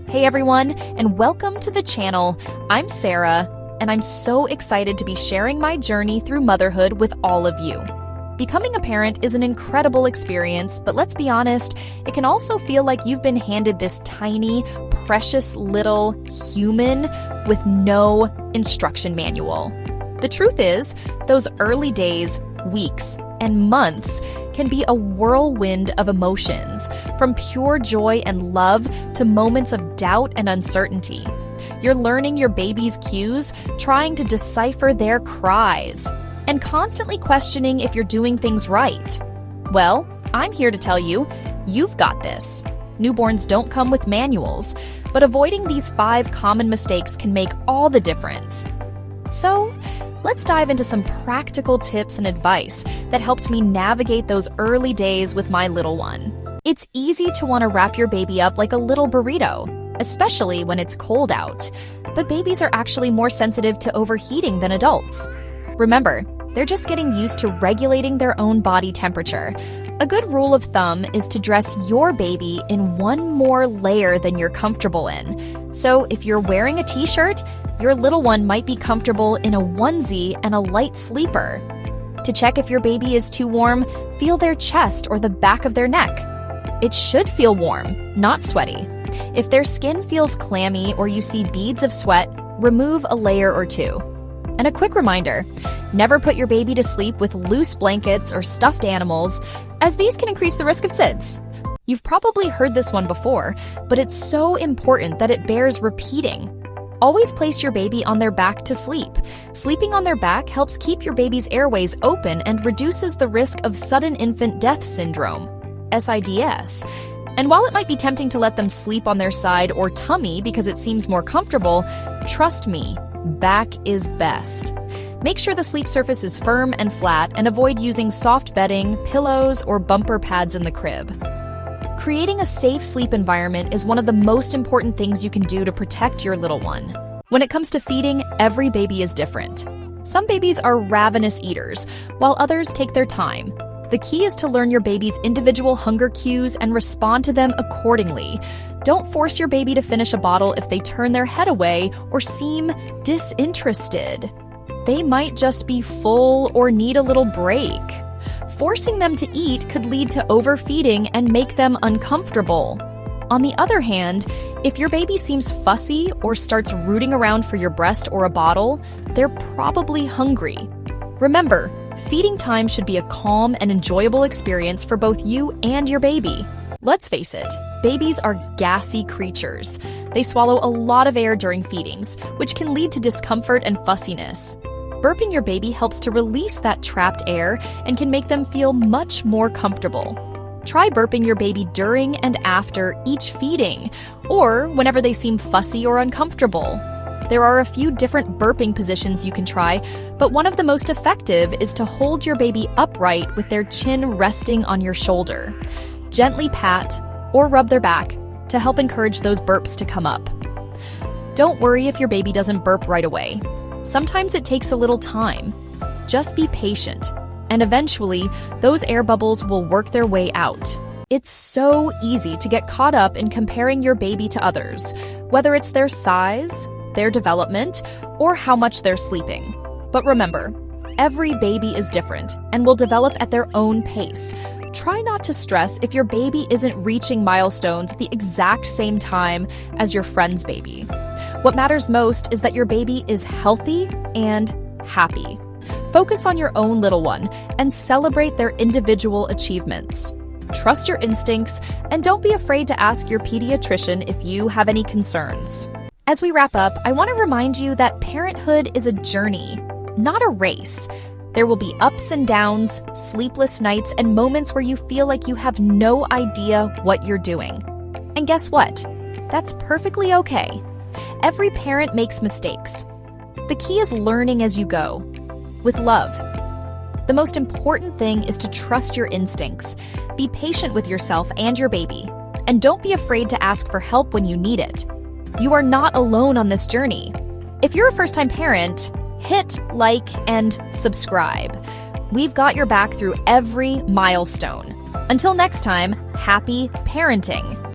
Hey everyone, and welcome to the channel. I'm Sarah, and I'm so excited to be sharing my journey through motherhood with all of you. Becoming a parent is an incredible experience, but let's be honest, it can also feel like you've been handed this tiny, precious little human with no instruction manual. The truth is, those early days, weeks, and months can be a whirlwind of emotions, from pure joy and love to moments of doubt and uncertainty. You're learning your baby's cues, trying to decipher their cries, and constantly questioning if you're doing things right. Well, I'm here to tell you, you've got this. Newborns don't come with manuals, but avoiding these 5 common mistakes can make all the difference. So, let's dive into some practical tips and advice that helped me navigate those early days with my little one. It's easy to want to wrap your baby up like a little burrito, especially when it's cold out. But babies are actually more sensitive to overheating than adults. Remember, they're just getting used to regulating their own body temperature. A good rule of thumb is to dress your baby in one more layer than you're comfortable in. So if you're wearing a t-shirt, your little one might be comfortable in a onesie and a light sleeper. To check if your baby is too warm, feel their chest or the back of their neck. It should feel warm, not sweaty. If their skin feels clammy or you see beads of sweat, remove a layer or two. And a quick reminder, never put your baby to sleep with loose blankets or stuffed animals, as these can increase the risk of SIDS. You've probably heard this one before, but it's so important that it bears repeating. Always place your baby on their back to sleep. Sleeping on their back helps keep your baby's airways open and reduces the risk of sudden infant death syndrome, SIDS. And while it might be tempting to let them sleep on their side or tummy because it seems more comfortable, trust me, back is best. Make sure the sleep surface is firm and flat and avoid using soft bedding, pillows, or bumper pads in the crib. Creating a safe sleep environment is one of the most important things you can do to protect your little one. When it comes to feeding, every baby is different. Some babies are ravenous eaters, while others take their time. The key is to learn your baby's individual hunger cues and respond to them accordingly. Don't force your baby to finish a bottle if they turn their head away or seem disinterested. They might just be full or need a little break. Forcing them to eat could lead to overfeeding and make them uncomfortable. On the other hand, if your baby seems fussy or starts rooting around for your breast or a bottle, they're probably hungry. Remember, feeding time should be a calm and enjoyable experience for both you and your baby. Let's face it, babies are gassy creatures. They swallow a lot of air during feedings, which can lead to discomfort and fussiness. Burping your baby helps to release that trapped air and can make them feel much more comfortable. Try burping your baby during and after each feeding, or whenever they seem fussy or uncomfortable. There are a few different burping positions you can try, but one of the most effective is to hold your baby upright with their chin resting on your shoulder. Gently pat or rub their back to help encourage those burps to come up. Don't worry if your baby doesn't burp right away. Sometimes it takes a little time. Just be patient, and eventually, those air bubbles will work their way out. It's so easy to get caught up in comparing your baby to others, whether it's their size, their development, or how much they're sleeping. But remember, every baby is different and will develop at their own pace. Try not to stress if your baby isn't reaching milestones at the exact same time as your friend's baby. What matters most is that your baby is healthy and happy. Focus on your own little one and celebrate their individual achievements. Trust your instincts and don't be afraid to ask your pediatrician if you have any concerns. As we wrap up, I want to remind you that parenthood is a journey, not a race. There will be ups and downs, sleepless nights, and moments where you feel like you have no idea what you're doing. And guess what? That's perfectly okay. Every parent makes mistakes. The key is learning as you go, with love. The most important thing is to trust your instincts. Be patient with yourself and your baby, and don't be afraid to ask for help when you need it. You are not alone on this journey. If you're a first-time parent, hit like and subscribe. We've got your back through every milestone. Until next time, happy parenting.